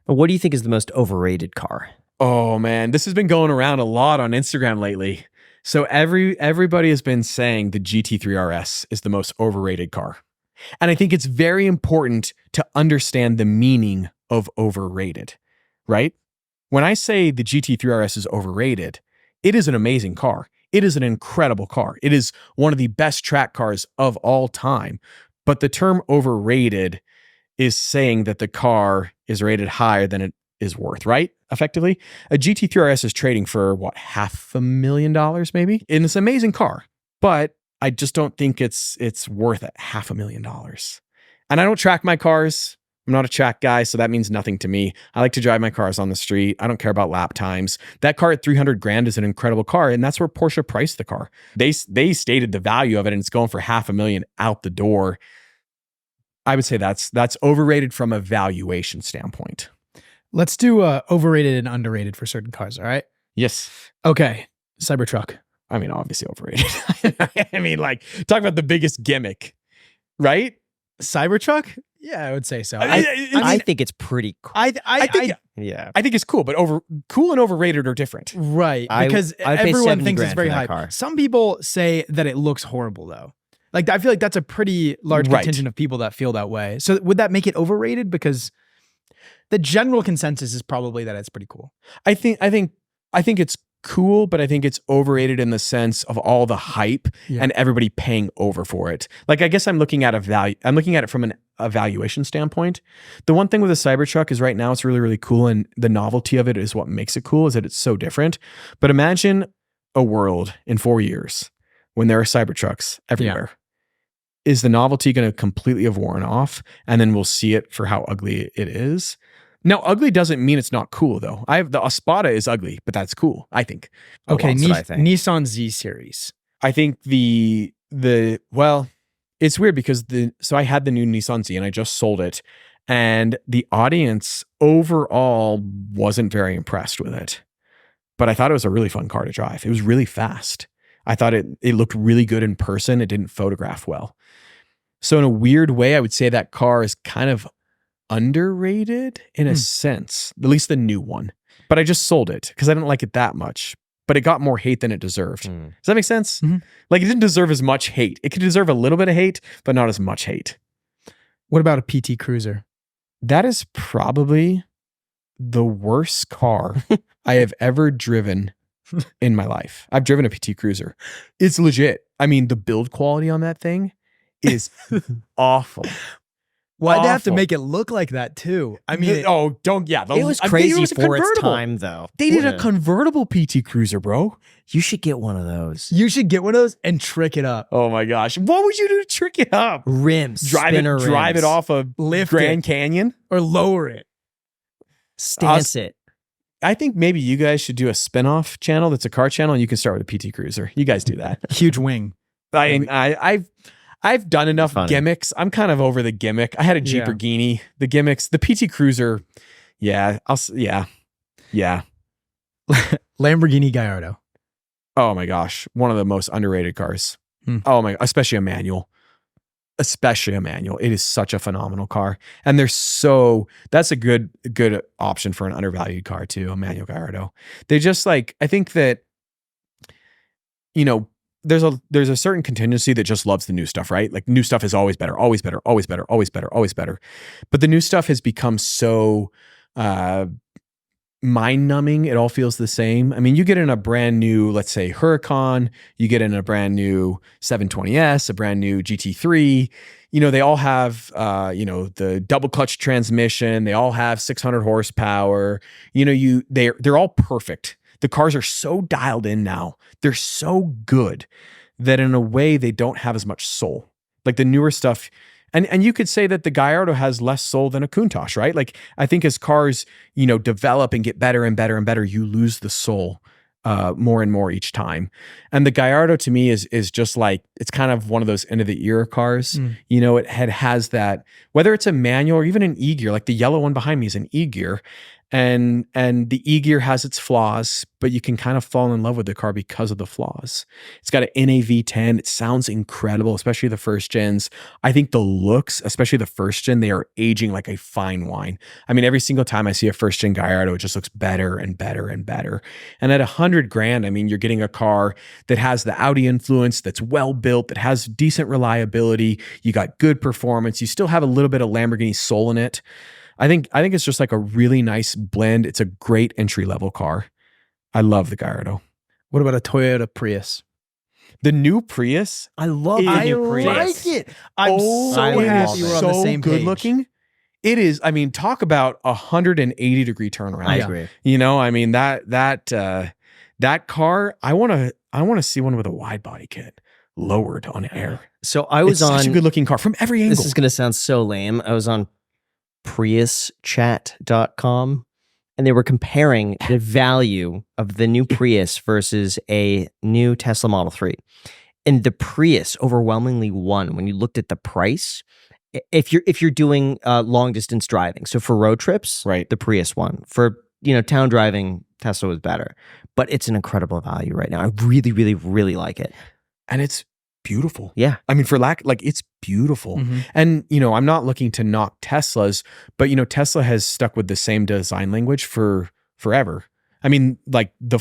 What do you think is the most overrated car? Oh man, this has been going around a lot on Instagram lately. So everybody has been saying the GT3 RS is the most overrated car. And I think it's very important to understand the meaning of overrated, right? When I say the GT3 RS is overrated, it is an amazing car. It is an incredible car. It is one of the best track cars of all time. But the term overrated is saying that the car is rated higher than it is worth, right? Effectively, a GT3 RS is trading for what, $500,000 maybe? And it's an amazing car, but I just don't think it's worth it, $500,000. And I don't track my cars. I'm not a track guy, so that means nothing to me. I like to drive my cars on the street. I don't care about lap times. That car at 300 grand is an incredible car, and that's where Porsche priced the car. They stated the value of it, and it's going for $500,000 out the door. I would say that's overrated from a valuation standpoint. Let's do overrated and underrated for certain cars, all right? Yes. Okay, Cybertruck. I mean, obviously overrated. I mean, like, talk about the biggest gimmick, right? Cybertruck? Yeah, I would say so. I think it's pretty cool. I think it's cool, but cool and overrated are different. Right, because everyone thinks it's very high. Some people say that it looks horrible, though. Like, I feel like that's a pretty large contingent of people that feel that way. So would that make it overrated? Because the general consensus is probably that it's pretty cool. I think it's cool, but I think it's overrated in the sense of all the hype and everybody paying over for it. Like, I guess I'm looking at it from an evaluation standpoint. The one thing with a Cybertruck is right now it's really, really cool, and the novelty of it is what makes it cool, is that it's so different. But imagine a world in 4 years when there are Cybertrucks everywhere. Is the novelty going to completely have worn off, and then we'll see it for how ugly it is? Now, ugly doesn't mean it's not cool, though. The Espada is ugly, but that's cool, I think. Okay, Nissan Z series. I think well, it's weird because so I had the new Nissan Z and I just sold it, and the audience overall wasn't very impressed with it. But I thought it was a really fun car to drive. It was really fast. I thought it looked really good in person. It didn't photograph well. So in a weird way, I would say that car is kind of underrated in a sense, at least the new one. But I just sold it because I didn't like it that much. But it got more hate than it deserved. Does that make sense? Like, it didn't deserve as much hate. It could deserve a little bit of hate, but not as much hate. What about a PT Cruiser? That is probably the worst car I have ever driven in my life. I've driven a PT Cruiser. It's legit. I mean, the build quality on that thing is awful. Why'd they have to make it look like that too? I mean, it was crazy for its time, though. They did a convertible PT Cruiser, bro. You should get one of those. You should get one of those and trick it up. Oh my gosh. What would you do to trick it up? Rims. Drive it off a Grand Canyon? Or lower it. Stance it. I think maybe you guys should do a spinoff channel that's a car channel, and you can start with a PT Cruiser. You guys do that. Huge wing. I've done enough gimmicks. I'm kind of over the gimmick. I had a Jeeperghini. The gimmicks, the PT Cruiser. Yeah. Lamborghini Gallardo. Oh my gosh. One of the most underrated cars. Oh my, especially a manual. It is such a phenomenal car. And that's a good option for an undervalued car too, a manual Gallardo. They just I think that, there's a certain contingency that just loves the new stuff, right? Like, new stuff is always better, always better, always better, always better, always better. But the new stuff has become so mind-numbing. It all feels the same. I mean, you get in a brand new, let's say, Huracan, you get in a brand new 720S, a brand new GT3. They all have, the double clutch transmission. They all have 600 horsepower. They're all perfect. The cars are so dialed in now. They're so good that in a way they don't have as much soul. Like the newer stuff. And you could say that the Gallardo has less soul than a Countach, right? Like, I think as cars, develop and get better and better and better, you lose the soul more and more each time. And the Gallardo to me is just like, it's kind of one of those end of the era cars. It has that, whether it's a manual or even an E-gear, like the yellow one behind me is an E-gear. And the e-gear has its flaws, but you can kind of fall in love with the car because of the flaws. It's got an NAV10. It sounds incredible, especially the first gens. I think the looks, especially the first gen, they are aging like a fine wine. I mean, every single time I see a first gen Gallardo, it just looks better and better and better. And at $100,000, I mean, you're getting a car that has the Audi influence, that's well built, that has decent reliability. You got good performance. You still have a little bit of Lamborghini soul in it. I think it's just like a really nice blend. It's a great entry-level car. I love the Gallardo. What about a Toyota Prius? The new Prius? I love the new Prius. I like it. I'm so happy we're on the same page. Good looking. It is, I mean, talk about 180-degree turnaround. I agree. You know, I mean, that car, I want to see one with a wide body kit lowered on air. So I was on such a good-looking car from every angle. This is going to sound so lame. I was on priuschat.com and they were comparing the value of the new Prius versus a new Tesla Model 3. And the Prius overwhelmingly won when you looked at the price. If you're doing long distance driving, so for road trips, right, the Prius won. For town driving, Tesla was better. But it's an incredible value right now. I really, really, really like it. And it's beautiful. Yeah. I mean, it's beautiful. Mm-hmm. And, I'm not looking to knock Teslas, but, Tesla has stuck with the same design language for forever. I mean, like the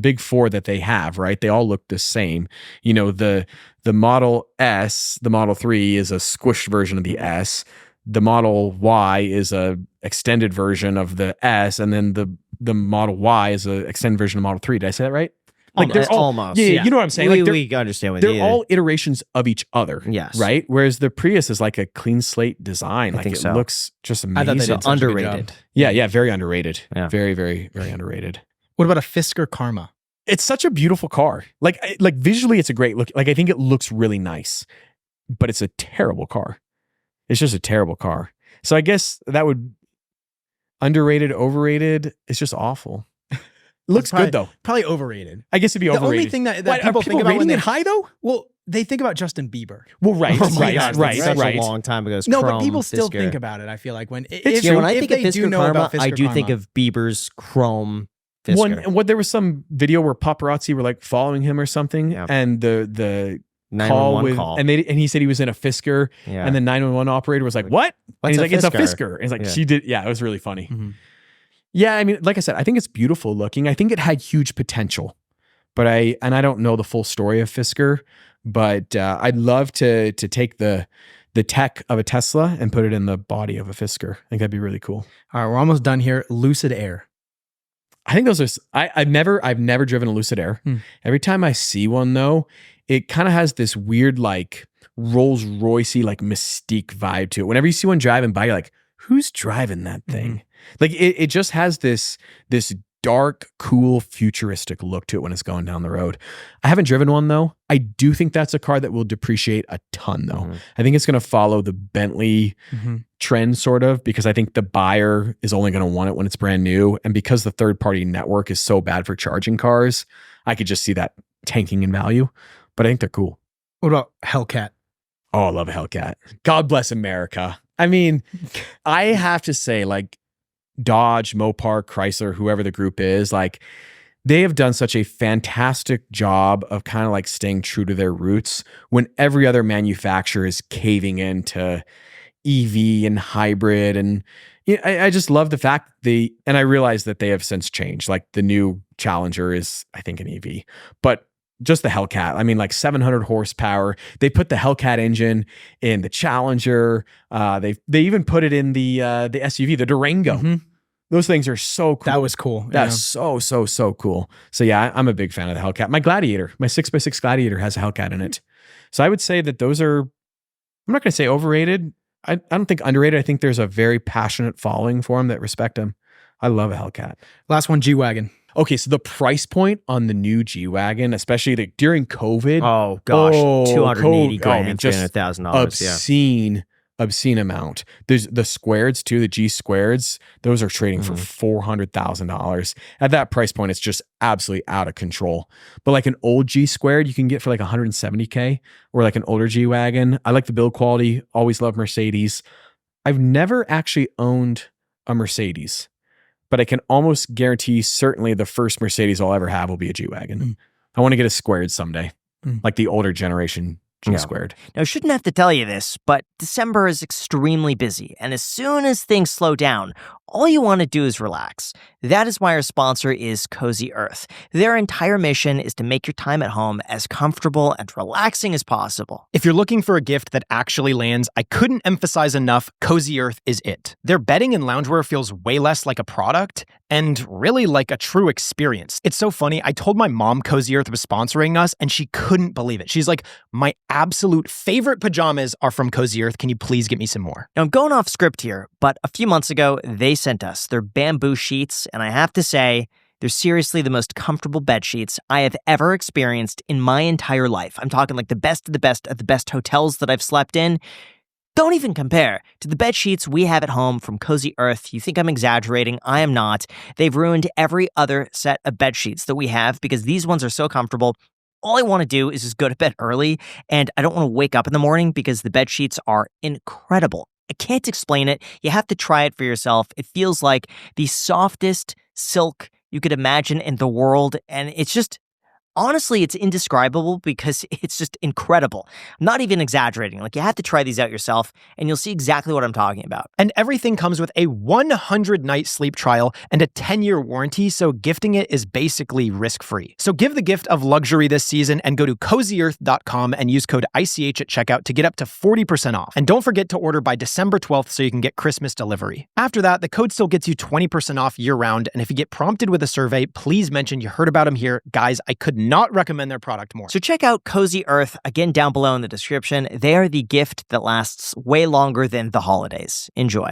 big four that they have, right? They all look the same. The Model S, the Model 3 is a squished version of the S. The Model Y is a extended version of the S. And then the Model Y is an extended version of Model 3. Did I say that right? Like they're almost. Yeah, you know what I'm saying? We understand what they're all iterations of each other. Yes. Right? Whereas the Prius is like a clean slate design. I think it looks just amazing. I thought they did underrated. Yeah, very underrated. Yeah. Very, very, very underrated. What about a Fisker Karma? It's such a beautiful car. Like visually, it's a great look. Like I think it looks really nice, but it's a terrible car. It's just a terrible car. So I guess that would underrated, overrated. It's just awful. Looks good though. Probably overrated. I guess it'd be overrated. The only thing that people think about rating it high though? Well, they think about Justin Bieber. Well, right, right. Such a long time ago. No, but people still think about it. I feel like when I think of Fisker Karma, I do think of Bieber's Chrome Fisker. There was some video where paparazzi were like following him or something, and the 911 call. And he said he was in a Fisker, and the 911 operator was like, "What?" And he's like, "It's a Fisker." And he's like, "She did." Yeah, it was really funny. Mm-hmm. Yeah, I mean, like I said, I think it's beautiful looking. I think it had huge potential, but I don't know the full story of Fisker, but I'd love to take the tech of a Tesla and put it in the body of a Fisker. I think that'd be really cool. All right, we're almost done here. Lucid Air. I think those are. I've never driven a Lucid Air. Every time I see one though, it kind of has this weird like Rolls Royce-y like mystique vibe to it. Whenever you see one driving by, you're like, who's driving that thing? Mm-hmm. Like it just has this dark, cool, futuristic look to it when it's going down the road. I haven't driven one though. I do think that's a car that will depreciate a ton though. Mm-hmm. I think it's going to follow the Bentley trend sort of, because I think the buyer is only going to want it when it's brand new. And because the third-party network is so bad for charging cars, I could just see that tanking in value. But I think they're cool. What about Hellcat? Oh, I love a Hellcat. God bless America. I mean, I have to say, like, Dodge, Mopar, Chrysler, whoever the group is, like they have done such a fantastic job of kind of like staying true to their roots when every other manufacturer is caving into EV and hybrid. And I just love the fact and I realize that they have since changed. Like the new Challenger is, I think, an EV, but just the Hellcat. I mean, like 700 horsepower. They put the Hellcat engine in the Challenger. They even put it in the SUV, the Durango. Mm-hmm. Those things are so cool. That was cool. That's so cool. So yeah, I'm a big fan of the Hellcat. My Gladiator, my 6x6 Gladiator has a Hellcat in it. So I would say that those are, I'm not going to say overrated. I don't think underrated. I think there's a very passionate following for them that respect them. I love a Hellcat. Last one, G-Wagon. Okay, so the price point on the new G-Wagon, especially like during COVID. Oh gosh, $280,000, $300,000. Obscene amount. There's the squareds too, the G squareds. Those are trading for $400,000. At that price point, it's just absolutely out of control. But like an old G squared, you can get for like $170K, or like an older G-Wagon. I like the build quality. Always love Mercedes. I've never actually owned a Mercedes. but I can almost guarantee certainly the first Mercedes I'll ever have will be a G-Wagon. I want to get a squared someday, like the older generation G-Squared. Now, I shouldn't have to tell you this, but December is extremely busy, and as soon as things slow down, all you want to do is relax. That is why our sponsor is Cozy Earth. Their entire mission is to make your time at home as comfortable and relaxing as possible. If you're looking for a gift that actually lands, I couldn't emphasize enough, Cozy Earth is it. Their bedding and loungewear feels way less like a product and really like a true experience. It's so funny. I told my mom Cozy Earth was sponsoring us, and she couldn't believe it. She's like, my absolute favorite pajamas are from Cozy Earth. Can you please get me some more? Now, I'm going off script here, but a few months ago, they sent us their bamboo sheets, and I have to say, they're seriously the most comfortable bed sheets I have ever experienced in my entire life. I'm talking like the best of the best at the best hotels that I've slept in. Don't even compare to the bed sheets we have at home from Cozy Earth. You think I'm exaggerating? I am not. They've ruined every other set of bed sheets that we have because these ones are so comfortable. All I want to do is just go to bed early, and I don't want to wake up in the morning because the bed sheets are incredible. I can't explain it. You have to try it for yourself. It feels like the softest silk you could imagine in the world, and it's just, honestly, it's indescribable because it's just incredible. I'm not even exaggerating. Like, you have to try these out yourself, and you'll see exactly what I'm talking about. And everything comes with a 100-night sleep trial and a 10-year warranty, so gifting it is basically risk-free. So give the gift of luxury this season and go to CozyEarth.com and use code ICH at checkout to get up to 40% off. And don't forget to order by December 12th so you can get Christmas delivery. After that, the code still gets you 20% off year-round, and if you get prompted with a survey, please mention you heard about them here. Guys, I could not recommend their product more. So check out Cozy Earth, again down below in the description. They are the gift that lasts way longer than the holidays. Enjoy.